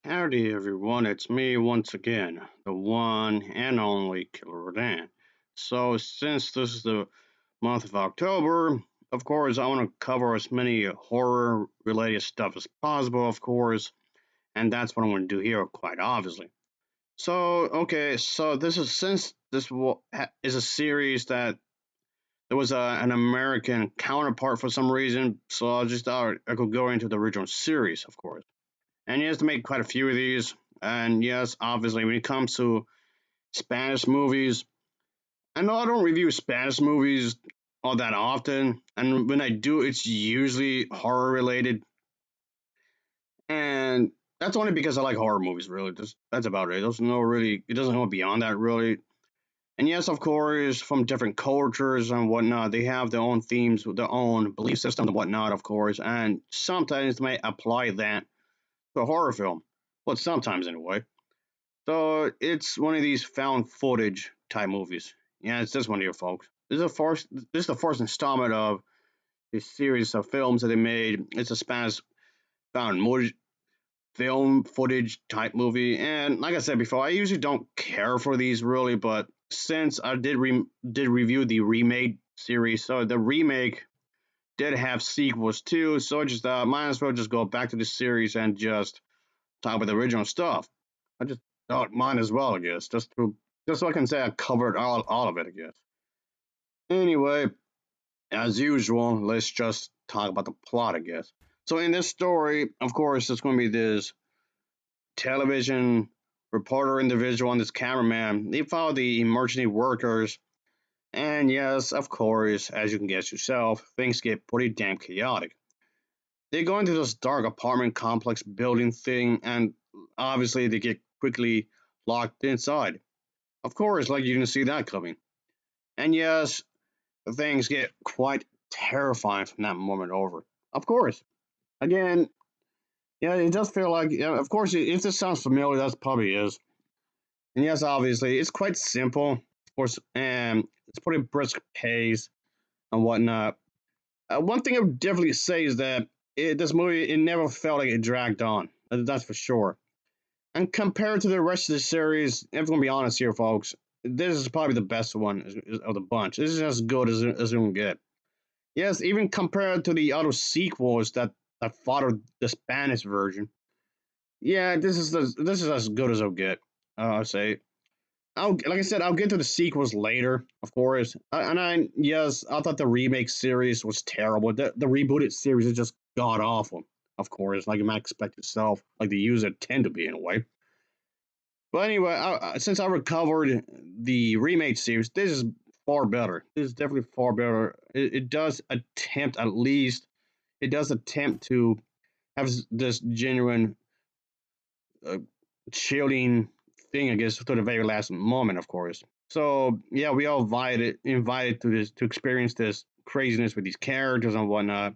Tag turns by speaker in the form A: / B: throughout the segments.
A: Howdy everyone, it's me once again, the one and only Killer Rodan. So since this is the month of October, of course I want to cover as many horror related stuff as possible, of course, and that's what I'm going to do here, quite obviously. So this is since is a series that there was an American counterpart for some reason, so I just thought I could go into the original series, of course. And he has to make quite a few of these. And yes, obviously, when it comes to Spanish movies, I know I don't review Spanish movies all that often, and when I do, it's usually horror related, and that's only because I like horror movies. Really, that's about it. There's no really, it doesn't go beyond that really. And yes, of course, from different cultures and whatnot, they have their own themes, their own belief system and whatnot, of course, and sometimes they may apply that to a horror film. Well, sometimes anyway. So it's one of these found footage type movies. Yeah, it's this one here, folks. This is the first installment of this series of films that they made. It's a Spanish found film footage type movie, and like I said before, I usually don't care for these really, but since I did review the remade series, so the remake did have sequels too, so I just might as well just go back to the series and just talk about the original stuff. I just thought mine as well, I guess, just so I can say I covered all of it, I guess. Anyway, as usual, let's just talk about the plot, I guess. So in this story, of course, it's going to be this television reporter individual and this cameraman. They follow the emergency workers, and yes, of course, as you can guess yourself, things get pretty damn chaotic. They go into this dark apartment complex building thing, and obviously they get quickly locked inside. Of course, like you didn't see that coming. And yes, things get quite terrifying from that moment over. Of course. Again, yeah, it does feel like, yeah, of course, if this sounds familiar, that probably is. And yes, obviously, it's quite simple. Of course, and it's pretty brisk pace and whatnot. One thing I would definitely say is that this movie, it never felt like it dragged on. That's for sure. And compared to the rest of the series, if I'm gonna be honest here, folks, this is probably the best one of the bunch. This is as good as it can get. Yes, even compared to the other sequels that followed the Spanish version. Yeah, this is as good as I'll get. I'll say. Like I said, I'll get to the sequels later, of course. Yes, I thought the remake series was terrible. The rebooted series is just god awful, of course, like you might expect yourself, like the user tend to be in a way. But anyway, since I recovered the remake series, this is far better. This is definitely far better. It does attempt, at least, it does attempt to have this genuine uh, chilling thing, I guess, to the very last moment, of course. So yeah, we all invited to this to experience this craziness with these characters and whatnot.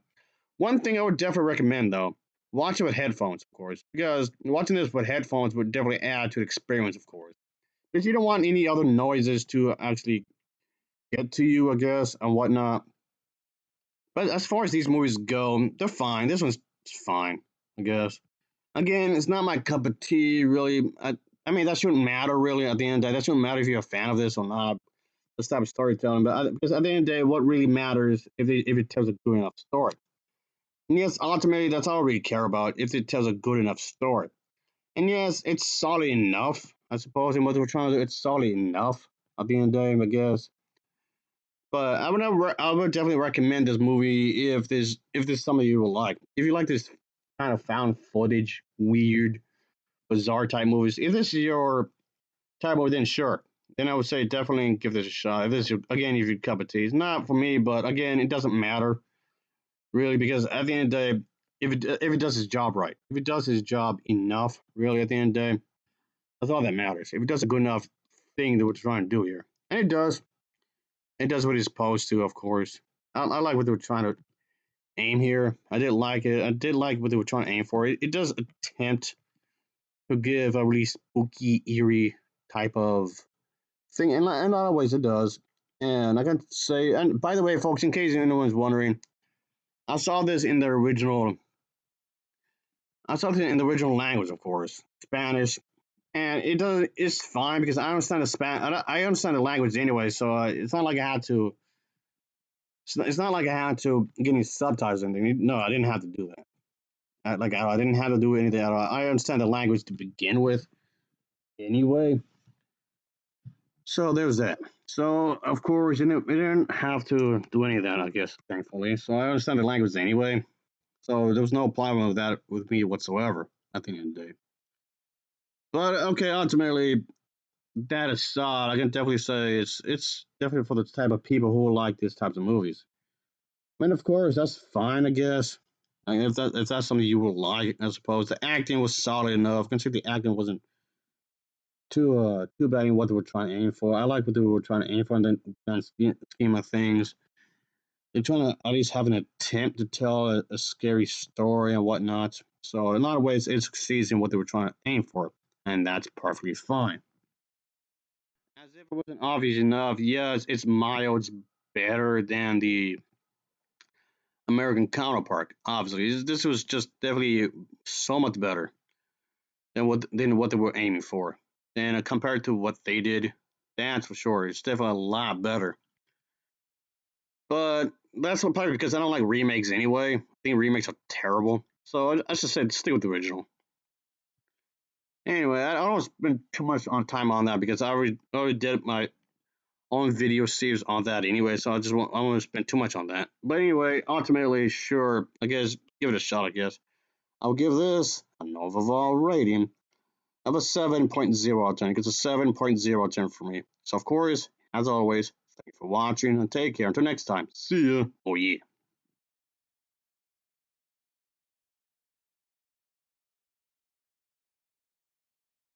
A: One thing I would definitely recommend though, watch it with headphones, of course, because watching this with headphones would definitely add to the experience, of course. Because you don't want any other noises to actually get to you, I guess, and whatnot. But as far as these movies go, they're fine. This one's fine, I guess. Again, it's not my cup of tea, really. I mean, that shouldn't matter, really, at the end of the day. That shouldn't matter if you're a fan of this or not, this type of storytelling. Because at the end of the day, what really matters if it tells a good enough story. And yes, ultimately, that's all I really care about, if it tells a good enough story. And yes, it's solid enough, I suppose, and what we're trying to do, it's solid enough at the end of the day, I guess. But I would definitely recommend this movie if this something you will like. If you like this kind of found footage, weird, bizarre type movies, if this is your type of, then sure. Then I would say definitely give this a shot. If this is, again, if your cup of tea, it's not for me, but again, it doesn't matter really, because at the end of the day, if it does its job right, if it does its job enough, really, at the end of the day, that's all that matters. If it does a good enough thing that we're trying to do here, and it does what it's supposed to, of course. I like what they were trying to aim here. I did like it. I did like what they were trying to aim for. It does attempt to give a really spooky, eerie type of thing, and in a lot of ways it does. And I can say, and by the way, folks, in case anyone's wondering, I saw this in the original I saw it in the original language, of course, Spanish, and it does. It's fine because I understand the I understand the language anyway, so it's not like I had to. It's not like I had to get any subtitles or anything. No, I didn't have to do that. I didn't have to do anything at all. I understand the language to begin with anyway. So there's that. So of course, we didn't have to do any of that, I guess, thankfully. So I understand the language anyway. So there was no problem with that with me whatsoever at the end of the day. But okay, ultimately, that aside, I can definitely say it's definitely for the type of people who like these types of movies. I mean, of course, that's fine, I guess. I mean, if that's something you would like, I suppose the acting was solid enough. Consider the acting wasn't too bad in what they were trying to aim for. I like what they were trying to aim for in the grand scheme of things. They're trying to at least have an attempt to tell a scary story and whatnot. So in a lot of ways, it succeeds in what they were trying to aim for, and that's perfectly fine. As if it wasn't obvious enough, yes, it's miles better than the American counterpart. Obviously, this was just definitely so much better than what they were aiming for. And compared to what they did, that's for sure. It's definitely a lot better. But that's what probably because I don't like remakes anyway. I think remakes are terrible. So I just said stick with the original. Anyway, I don't spend too much on time on that because I already did my own video series on that anyway. So I won't spend too much on that. But anyway, ultimately, sure, I guess give it a shot. I guess I'll give this an overall rating of a 7.0 out of 10. It's a 7.0 out of 10 for me. So of course, as always, thank you for watching and take care. Until next time, see ya. Oh yeah.